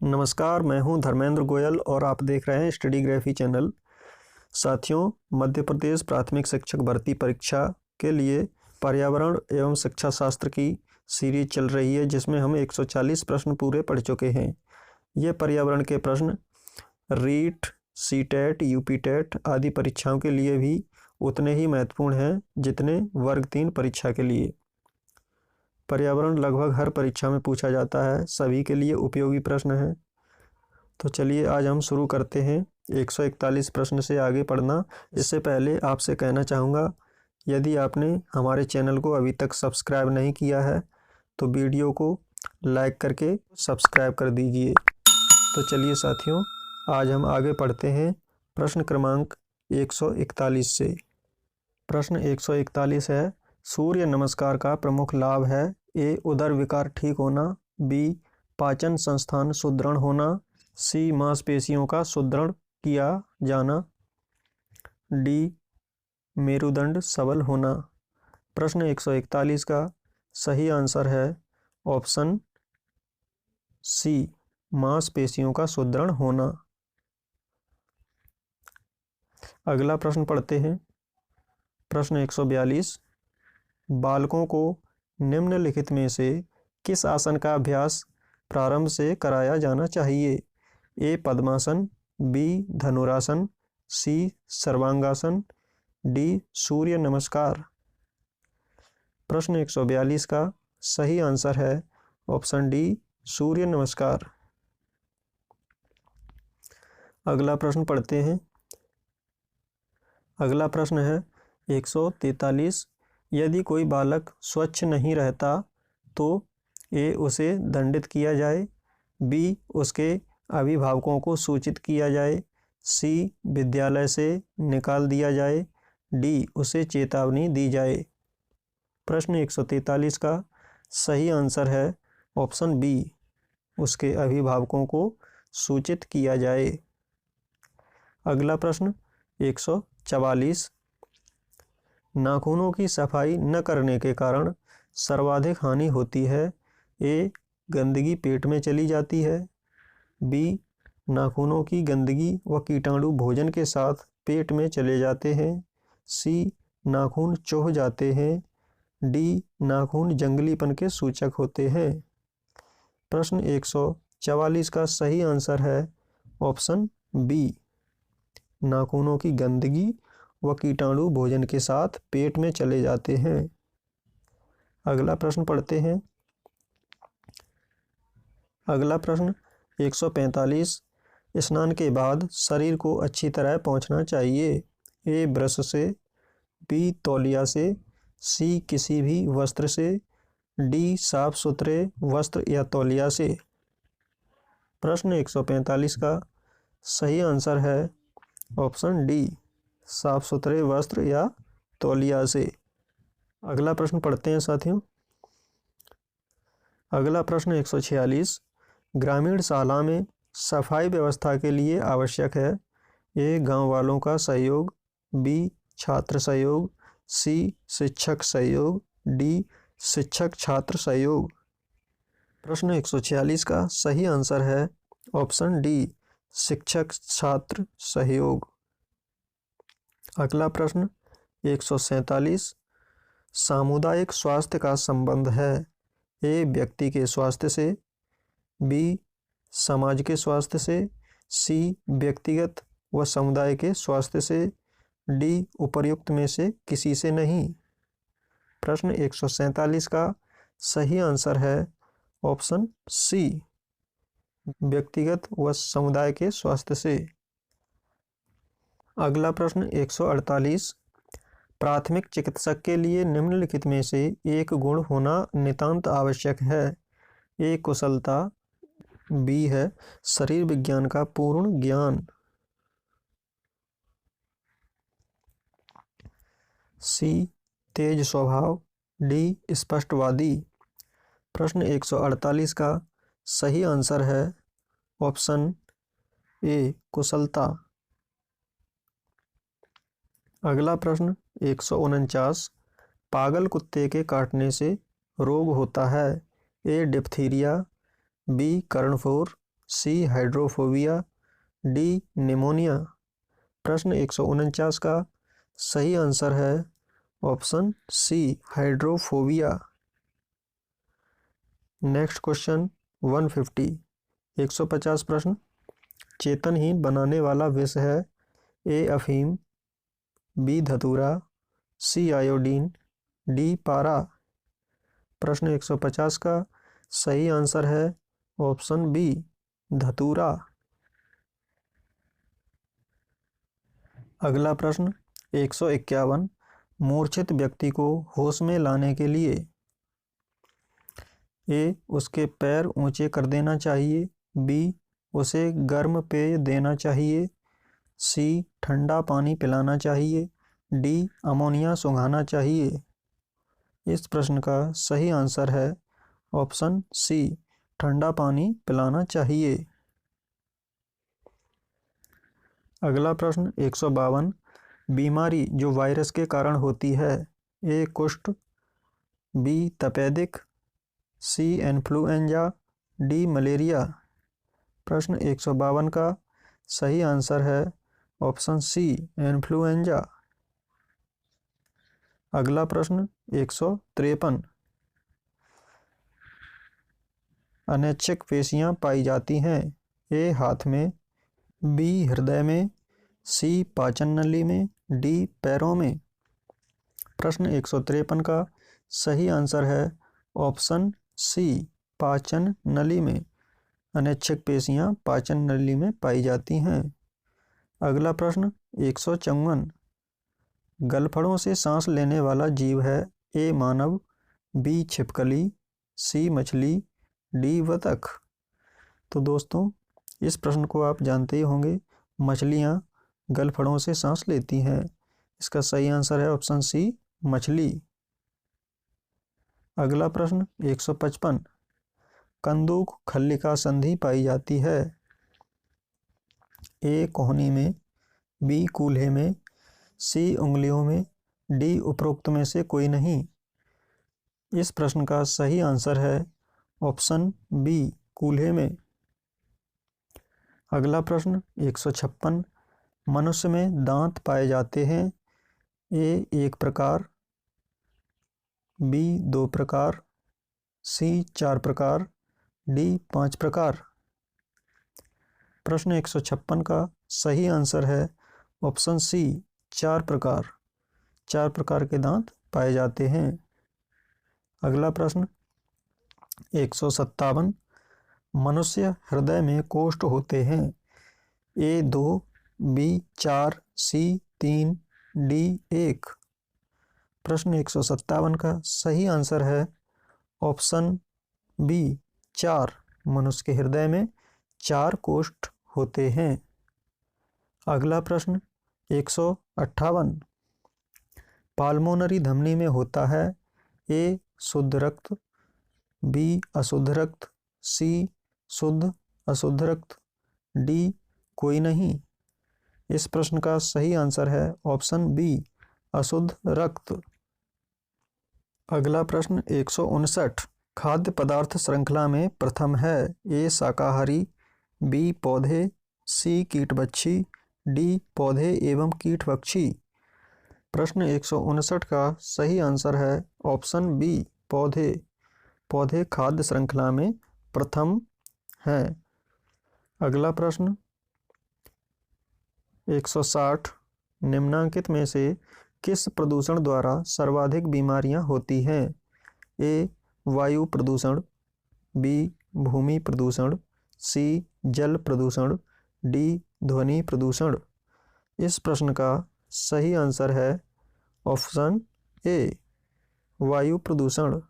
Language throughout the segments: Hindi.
नमस्कार, मैं हूं धर्मेंद्र गोयल और आप देख रहे हैं स्टडीग्राफी चैनल। साथियों, मध्य प्रदेश प्राथमिक शिक्षक भर्ती परीक्षा के लिए पर्यावरण एवं शिक्षा शास्त्र की सीरीज चल रही है, जिसमें हम 140 प्रश्न पूरे पढ़ चुके हैं। ये पर्यावरण के प्रश्न रीट, सीटेट, यूपीटेट आदि परीक्षाओं के लिए भी उतने ही महत्वपूर्ण हैं जितने वर्ग 3 परीक्षा के लिए। पर्यावरण लगभग हर परीक्षा में पूछा जाता है, सभी के लिए उपयोगी प्रश्न है। तो चलिए आज हम शुरू करते हैं 141 प्रश्न से आगे पढ़ना। इससे पहले आपसे कहना चाहूँगा, यदि आपने हमारे चैनल को अभी तक सब्सक्राइब नहीं किया है तो वीडियो को लाइक करके सब्सक्राइब कर दीजिए। तो चलिए साथियों, आज हम आगे पढ़ते हैं प्रश्न क्रमांक 141 से। प्रश्न 141 है, सूर्य नमस्कार का प्रमुख लाभ है ए. उदर विकार ठीक होना, बी. पाचन संस्थान सुदृढ़ होना, सी. मांसपेशियों का सुदृढ़ किया जाना, डी. मेरुदंड सबल होना। प्रश्न 141 का सही आंसर है ऑप्शन सी, मांसपेशियों का सुदृढ़ होना। अगला प्रश्न पढ़ते हैं। प्रश्न 142, बालकों को निम्नलिखित में से किस आसन का अभ्यास प्रारंभ से कराया जाना चाहिए? ए. पद्मासन, बी. धनुरासन, सी. सर्वांगासन, डी. सूर्य नमस्कार। प्रश्न 142 का सही आंसर है ऑप्शन डी, सूर्य नमस्कार। अगला प्रश्न पढ़ते हैं। अगला प्रश्न है 143, यदि कोई बालक स्वच्छ नहीं रहता तो ए. उसे दंडित किया जाए, बी. उसके अभिभावकों को सूचित किया जाए, सी. विद्यालय से निकाल दिया जाए, डी. उसे चेतावनी दी जाए। प्रश्न 143 का सही आंसर है ऑप्शन बी, उसके अभिभावकों को सूचित किया जाए। अगला प्रश्न 144, नाखूनों की सफाई न करने के कारण सर्वाधिक हानि होती है। ए. गंदगी पेट में चली जाती है, बी. नाखूनों की गंदगी व कीटाणु भोजन के साथ पेट में चले जाते हैं, सी. नाखून चूह जाते हैं, डी. नाखून जंगलीपन के सूचक होते हैं। प्रश्न 144 का सही आंसर है ऑप्शन बी, नाखूनों की गंदगी व कीटाणु भोजन के साथ पेट में चले जाते हैं। अगला प्रश्न पढ़ते हैं। अगला प्रश्न 145, स्नान के बाद शरीर को अच्छी तरह पोंछना चाहिए। ए. ब्रश से, बी. तौलिया से, सी. किसी भी वस्त्र से, डी. साफ सुथरे वस्त्र या तौलिया से। प्रश्न 145 का सही आंसर है ऑप्शन डी, साफ सुथरे वस्त्र या तौलिया से। अगला प्रश्न पढ़ते हैं साथियों। अगला प्रश्न 146, ग्रामीण शाला में सफाई व्यवस्था के लिए आवश्यक है। ए. गांव वालों का सहयोग, बी. छात्र सहयोग, सी. शिक्षक सहयोग, डी. शिक्षक छात्र सहयोग। प्रश्न 146 का सही आंसर है ऑप्शन डी, शिक्षक छात्र सहयोग। अगला प्रश्न 147, सामुदायिक स्वास्थ्य का संबंध है। ए. व्यक्ति के स्वास्थ्य से, बी. समाज के स्वास्थ्य से, सी. व्यक्तिगत व समुदाय के स्वास्थ्य से, डी. उपर्युक्त में से किसी से नहीं। प्रश्न 147 का सही आंसर है ऑप्शन सी, व्यक्तिगत व समुदाय के स्वास्थ्य से। अगला प्रश्न 148, प्राथमिक चिकित्सक के लिए निम्नलिखित में से एक गुण होना नितांत आवश्यक है। ए. कुशलता, बी. है शरीर विज्ञान का पूर्ण ज्ञान, सी. तेज स्वभाव, डी. स्पष्टवादी। प्रश्न 148 का सही आंसर है ऑप्शन ए, कुशलता। अगला प्रश्न 149, पागल कुत्ते के काटने से रोग होता है। ए. Diphtheria, B. कर्णफोर, सी हाइड्रोफोबिया, डी निमोनिया। प्रश्न 149 का सही आंसर है option C hydrophobia. Next question 150 150 प्रश्न। चेतनहीन बनाने वाला विष है ए अफीम, बी धतूरा, सी आयोडीन, डी पारा। प्रश्न 150 का सही आंसर है ऑप्शन बी धतूरा। अगला प्रश्न 151 मूर्छित व्यक्ति को होश में लाने के लिए ए उसके पैर ऊंचे कर देना चाहिए, बी उसे गर्म पेय देना चाहिए, सी ठंडा पानी पिलाना चाहिए, डी अमोनिया सुंघाना चाहिए। इस प्रश्न का सही आंसर है ऑप्शन सी ठंडा पानी पिलाना चाहिए। अगला प्रश्न 152 बीमारी जो वायरस के कारण होती है ए कुष्ठ, बी तपेदिक, सी इन्फ्लुएंजा, डी मलेरिया। प्रश्न 152 का सही आंसर है ऑप्शन सी इन्फ्लुएंजा। अगला प्रश्न 153 अनैच्छिक पेशियां पाई जाती हैं ए हाथ में, बी हृदय में, सी पाचन नली में, डी पैरों में। प्रश्न 153 का सही आंसर है ऑप्शन सी पाचन नली में। अनैच्छिक पेशियां पाचन नली में पाई जाती हैं। अगला प्रश्न 154 गलफड़ों से सांस लेने वाला जीव है ए मानव, बी छिपकली, सी मछली, डी बतख। तो दोस्तों इस प्रश्न को आप जानते ही होंगे, मछलियाँ गलफड़ों से सांस लेती हैं। इसका सही आंसर है ऑप्शन सी मछली। अगला प्रश्न 155 कंदूक खल्लिका संधि पाई जाती है ए कोहनी में, बी कूल्हे में, सी उंगलियों में, डी उपरोक्त में से कोई नहीं। इस प्रश्न का सही आंसर है ऑप्शन बी कूल्हे में। अगला प्रश्न 156 मनुष्य में दांत पाए जाते हैं ए एक प्रकार, बी 2 प्रकार, सी 4 प्रकार, डी 5 प्रकार। प्रश्न 156 का सही आंसर है ऑप्शन सी 4 प्रकार। 4 प्रकार के दांत पाए जाते हैं। अगला प्रश्न 157 मनुष्य हृदय में कोष्ठ होते हैं ए 2, बी 4, सी 3, डी 1। प्रश्न 157 का सही आंसर है ऑप्शन बी 4। मनुष्य के हृदय में 4 कोष्ठ होते हैं। अगला प्रश्न 158 पाल्मोनरी धमनी में होता है ए शुद्ध रक्त, बी अशुद्ध रक्त, सी शुद्ध अशुद्ध रक्त, डी कोई नहीं। इस प्रश्न का सही आंसर है ऑप्शन बी अशुद्ध रक्त। अगला प्रश्न 159 खाद्य पदार्थ श्रृंखला में प्रथम है ए शाकाहारी, बी पौधे, सी कीटभक्षी, डी पौधे एवं कीटभक्षी। प्रश्न 159 का सही आंसर है ऑप्शन बी पौधे। पौधे खाद्य श्रृंखला में प्रथम हैं। अगला प्रश्न 160 निम्नांकित में से किस प्रदूषण द्वारा सर्वाधिक बीमारियां होती हैं ए वायु प्रदूषण, बी भूमि प्रदूषण, सी जल प्रदूषण, डी ध्वनि प्रदूषण। इस प्रश्न का सही आंसर है ऑप्शन ए वायु प्रदूषण।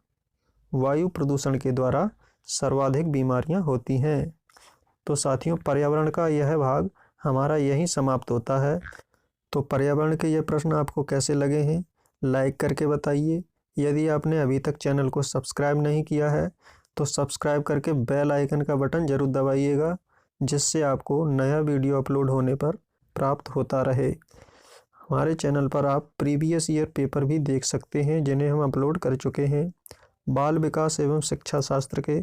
वायु प्रदूषण के द्वारा सर्वाधिक बीमारियां होती हैं। तो साथियों पर्यावरण का यह भाग हमारा यहीं समाप्त होता है। तो पर्यावरण के ये प्रश्न आपको कैसे लगे हैं लाइक करके बताइए। यदि आपने अभी तक चैनल को सब्सक्राइब नहीं किया है तो सब्सक्राइब करके बेल आइकन का बटन जरूर दबाइएगा, जिससे आपको नया वीडियो अपलोड होने पर प्राप्त होता रहे। हमारे चैनल पर आप प्रीवियस ईयर पेपर भी देख सकते हैं जिन्हें हम अपलोड कर चुके हैं। बाल विकास एवं शिक्षा शास्त्र के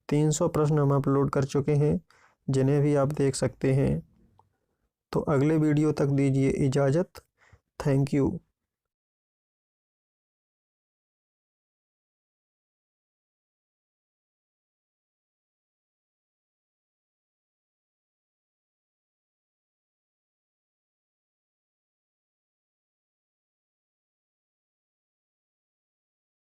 300 प्रश्न हम अपलोड कर चुके हैं, जिन्हें भी आप देख सकते हैं। तो अगले वीडियो तक दीजिए इजाज़त। Thank you.